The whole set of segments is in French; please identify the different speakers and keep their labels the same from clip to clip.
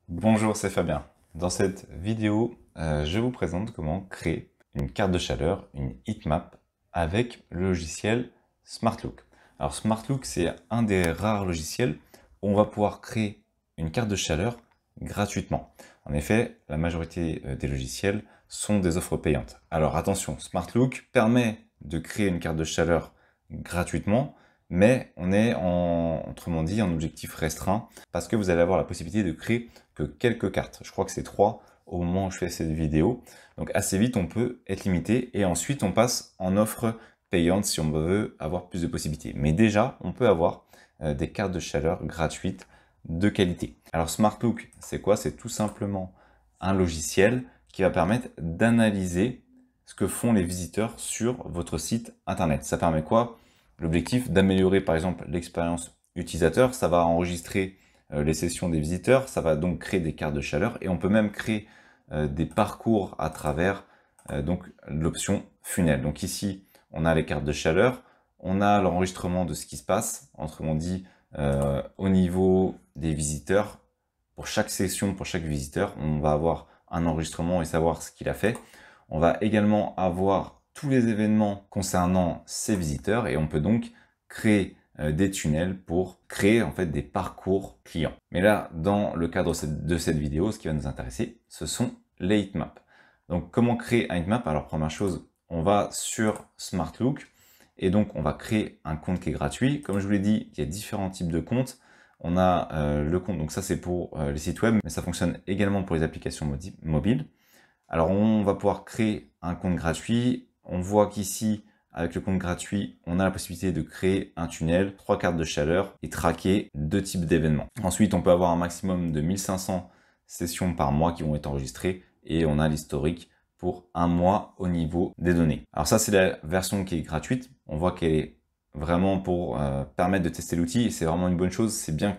Speaker 1: Bonjour, c'est Fabien. Dans cette vidéo, je vous présente comment créer une carte de chaleur, une heatmap, avec le logiciel SmartLook. Alors SmartLook, c'est un des rares logiciels où on va pouvoir créer une carte de chaleur gratuitement. En effet, la majorité des logiciels sont des offres payantes. Alors attention, SmartLook permet de créer une carte de chaleur gratuitement, mais on est autrement dit, en objectif restreint, parce que vous allez avoir la possibilité de créer que quelques cartes. Je crois que c'est 3 au moment où je fais cette vidéo. Donc assez vite, on peut être limité, et ensuite on passe en offre payante si on veut avoir plus de possibilités. Mais déjà, on peut avoir des cartes de chaleur gratuites de qualité. Alors SmartLook, c'est quoi? C'est tout simplement un logiciel qui va permettre d'analyser ce que font les visiteurs sur votre site internet. Ça permet quoi? L'objectif d'améliorer par exemple l'expérience utilisateur, ça va enregistrer les sessions des visiteurs, ça va donc créer des cartes de chaleur et on peut même créer des parcours à travers donc l'option funnel. Donc ici, on a les cartes de chaleur, on a l'enregistrement de ce qui se passe, autrement dit au niveau des visiteurs. Pour chaque session, pour chaque visiteur, on va avoir un enregistrement et savoir ce qu'il a fait. On va également avoir tous les événements concernant ces visiteurs et on peut donc créer des tunnels pour créer en fait des parcours clients. Mais là, dans le cadre de cette vidéo, ce qui va nous intéresser, ce sont les heatmaps. Donc, comment créer un heatmap? Alors, première chose, on va sur SmartLook et donc on va créer un compte qui est gratuit. Comme je vous l'ai dit, il y a différents types de comptes. On a le compte, donc ça c'est pour les sites web, mais ça fonctionne également pour les applications mobiles. Alors on va pouvoir créer un compte gratuit. On voit qu'ici, avec le compte gratuit, on a la possibilité de créer un tunnel, 3 cartes de chaleur et traquer 2 types d'événements. Ensuite, on peut avoir un maximum de 1500 sessions par mois qui vont être enregistrées et on a l'historique pour un mois au niveau des données. Alors ça, c'est la version qui est gratuite. On voit qu'elle est vraiment pour permettre de tester l'outil et c'est vraiment une bonne chose. C'est bien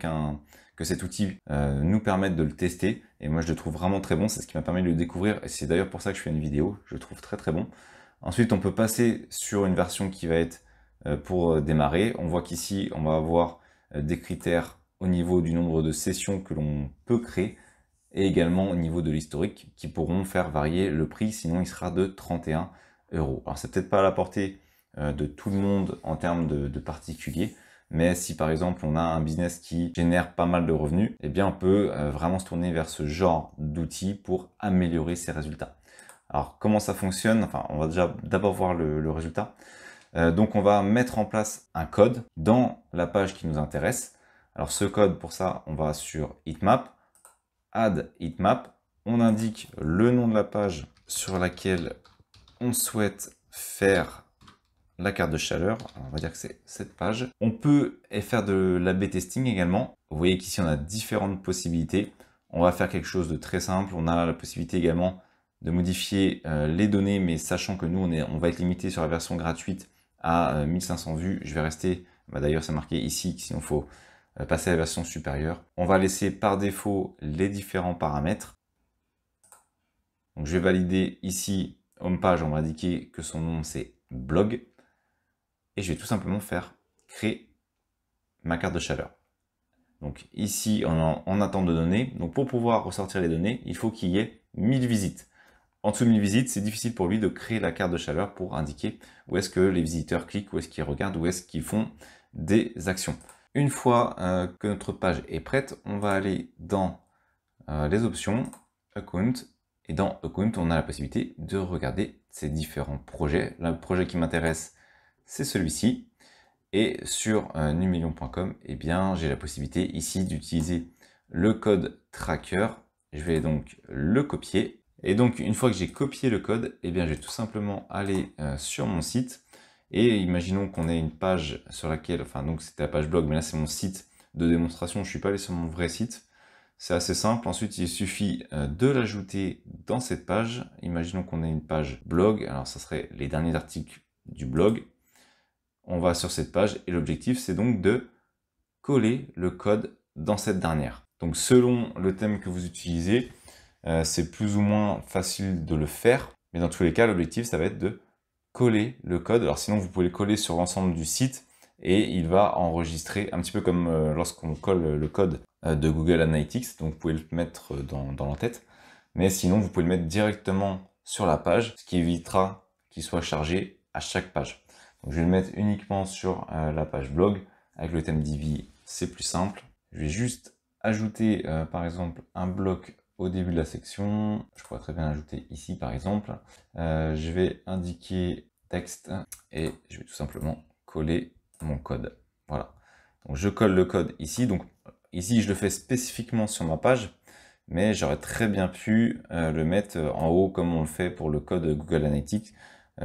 Speaker 1: que cet outil nous permette de le tester et moi je le trouve vraiment très bon, c'est ce qui m'a permis de le découvrir et c'est d'ailleurs pour ça que je fais une vidéo, je le trouve très très bon. Ensuite on peut passer sur une version qui va être pour démarrer. On voit qu'ici on va avoir des critères au niveau du nombre de sessions que l'on peut créer et également au niveau de l'historique qui pourront faire varier le prix, sinon il sera de 31 €. Alors c'est peut-être pas à la portée de tout le monde en termes de particuliers, mais si par exemple on a un business qui génère pas mal de revenus, eh bien on peut vraiment se tourner vers ce genre d'outils pour améliorer ses résultats. Alors comment ça fonctionne? Enfin, on va déjà d'abord voir le résultat. Donc on va mettre en place un code dans la page qui nous intéresse. Alors ce code, pour ça, on va sur Heatmap, Add Heatmap, on indique le nom de la page sur laquelle on souhaite faire la carte de chaleur, alors on va dire que c'est cette page. On peut faire de l'A/B testing également. Vous voyez qu'ici on a différentes possibilités. On va faire quelque chose de très simple. On a la possibilité également de modifier les données, mais sachant que nous on va être limité sur la version gratuite à 1500 vues. Je vais rester, d'ailleurs c'est marqué ici, sinon il faut passer à la version supérieure. On va laisser par défaut les différents paramètres. Donc je vais valider ici home page, on va indiquer que son nom c'est blog. Et je vais tout simplement faire créer ma carte de chaleur. Donc ici, en attente de données. Donc pour pouvoir ressortir les données, il faut qu'il y ait 1000 visites. En dessous de 1000 visites, c'est difficile pour lui de créer la carte de chaleur pour indiquer où est-ce que les visiteurs cliquent, où est-ce qu'ils regardent, où est-ce qu'ils font des actions. Une fois que notre page est prête, on va aller dans les options, Account, et dans Account, on a la possibilité de regarder ces différents projets. Là, le projet qui m'intéresse, c'est celui-ci. Et sur numillion.com, eh bien, j'ai la possibilité ici d'utiliser le code tracker. Je vais donc le copier. Et donc, une fois que j'ai copié le code, eh bien, je vais tout simplement aller sur mon site. Et imaginons qu'on ait une page sur laquelle, enfin, donc c'était la page blog, mais là, c'est mon site de démonstration. Je ne suis pas allé sur mon vrai site. C'est assez simple. Ensuite, il suffit de l'ajouter dans cette page. Imaginons qu'on ait une page blog. Alors, ça serait les derniers articles du blog. On va sur cette page et l'objectif, c'est donc de coller le code dans cette dernière. Donc, selon le thème que vous utilisez, c'est plus ou moins facile de le faire. Mais dans tous les cas, l'objectif, ça va être de coller le code. Alors, sinon, vous pouvez le coller sur l'ensemble du site et il va enregistrer un petit peu comme lorsqu'on colle le code de Google Analytics, donc vous pouvez le mettre dans l'entête. Mais sinon, vous pouvez le mettre directement sur la page, ce qui évitera qu'il soit chargé à chaque page. Donc, je vais le mettre uniquement sur la page blog. Avec le thème Divi, c'est plus simple. Je vais juste ajouter, par exemple, un bloc au début de la section. Je pourrais très bien ajouter ici, par exemple. Je vais indiquer texte et je vais tout simplement coller mon code. Voilà. Donc, je colle le code ici. Donc, ici, je le fais spécifiquement sur ma page, mais j'aurais très bien pu le mettre en haut comme on le fait pour le code Google Analytics.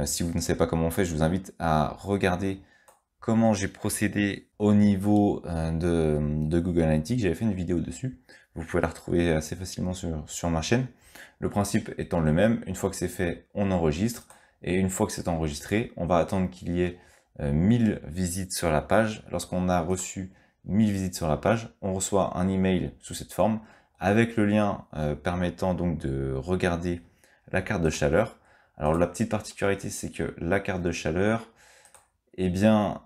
Speaker 1: Si vous ne savez pas comment on fait, je vous invite à regarder comment j'ai procédé au niveau de Google Analytics. J'avais fait une vidéo dessus. Vous pouvez la retrouver assez facilement sur ma chaîne. Le principe étant le même, une fois que c'est fait, on enregistre. Et une fois que c'est enregistré, on va attendre qu'il y ait 1000 visites sur la page. Lorsqu'on a reçu 1000 visites sur la page, on reçoit un email sous cette forme avec le lien permettant donc de regarder la carte de chaleur. Alors la petite particularité, c'est que la carte de chaleur, eh bien,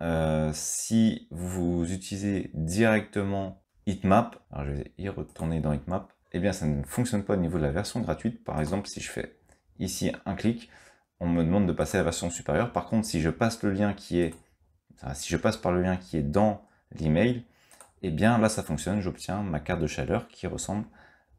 Speaker 1: si vous utilisez directement Heatmap, alors je vais y retourner dans Heatmap, eh bien ça ne fonctionne pas au niveau de la version gratuite. Par exemple, si je fais ici un clic, on me demande de passer à la version supérieure. Par contre, si je passe le lien qui est, si je passe par le lien qui est dans l'email, eh bien là ça fonctionne, j'obtiens ma carte de chaleur qui ressemble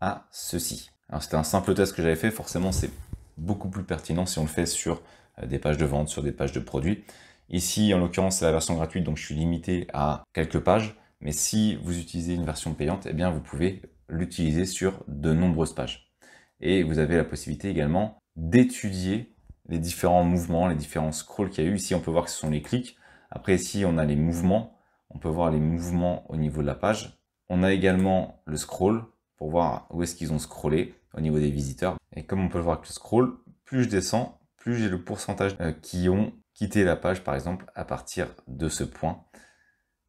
Speaker 1: à ceci. Alors c'était un simple test que j'avais fait, forcément c'est beaucoup plus pertinent si on le fait sur des pages de vente, sur des pages de produits. Ici en l'occurrence c'est la version gratuite, donc je suis limité à quelques pages, mais si vous utilisez une version payante, eh bien vous pouvez l'utiliser sur de nombreuses pages. Et vous avez la possibilité également d'étudier les différents mouvements, les différents scrolls qu'il y a eu. Ici on peut voir que ce sont les clics. Après ici on a les mouvements. On peut voir les mouvements au niveau de la page. On a également le scroll pour voir où est-ce qu'ils ont scrollé au niveau des visiteurs. Et comme on peut le voir avec le scroll, plus je descends, plus j'ai le pourcentage qui ont quitté la page, par exemple, à partir de ce point.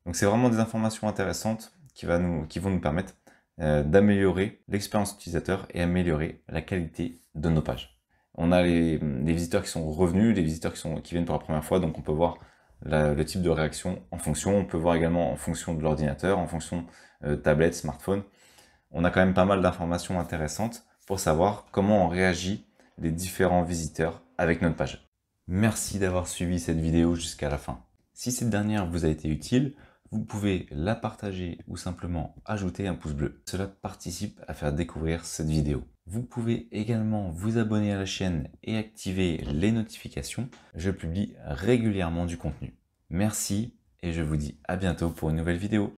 Speaker 1: Donc c'est vraiment des informations intéressantes qui vont nous permettre d'améliorer l'expérience utilisateur et améliorer la qualité de nos pages. On a les visiteurs qui sont revenus, les visiteurs qui viennent pour la première fois, donc on peut voir le type de réaction en fonction. On peut voir également en fonction de l'ordinateur, en fonction tablette, smartphone. On a quand même pas mal d'informations intéressantes pour savoir comment on réagit les différents visiteurs avec notre page. Merci d'avoir suivi cette vidéo jusqu'à la fin. Si cette dernière vous a été utile, vous pouvez la partager ou simplement ajouter un pouce bleu. Cela participe à faire découvrir cette vidéo. Vous pouvez également vous abonner à la chaîne et activer les notifications. Je publie régulièrement du contenu. Merci et je vous dis à bientôt pour une nouvelle vidéo.